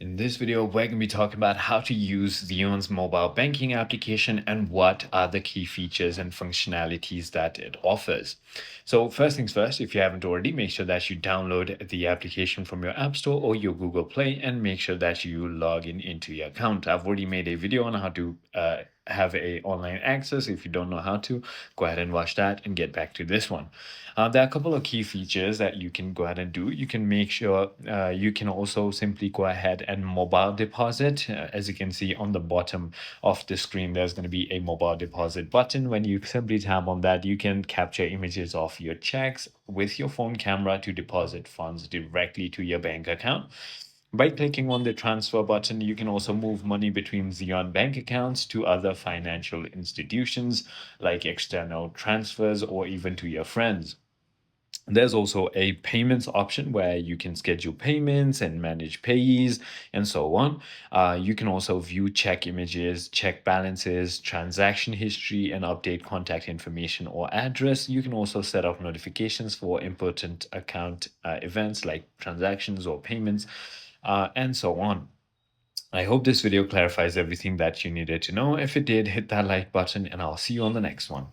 In this video, we're going to be talking about how to use Xeon's mobile banking application and what are the key features and functionalities that it offers. So first things first, if you haven't already, make sure that you download the application from your App Store or your Google Play and make sure that you log in into your account. I've already made a video on how to have a online access. If you don't know how to, go ahead and watch that and get back to this one. There are a couple of key features that you can go ahead and do. You can make sure you can also simply go ahead and mobile deposit. As you can see on the bottom of the screen, there's going to be a mobile deposit button. When you simply tap on that, you can capture images of your checks with your phone camera to deposit funds directly to your bank account. By clicking on the transfer button, you can also move money between Xeon bank accounts to other financial institutions like external transfers or even to your friends. There's also a payments option where you can schedule payments and manage payees and so on. You can also view check images, check balances, transaction history, and update contact information or address. You can also set up notifications for important account events like transactions or payments, and so on. I hope this video clarifies everything that you needed to know. If it did, hit that like button, and I'll see you on the next one.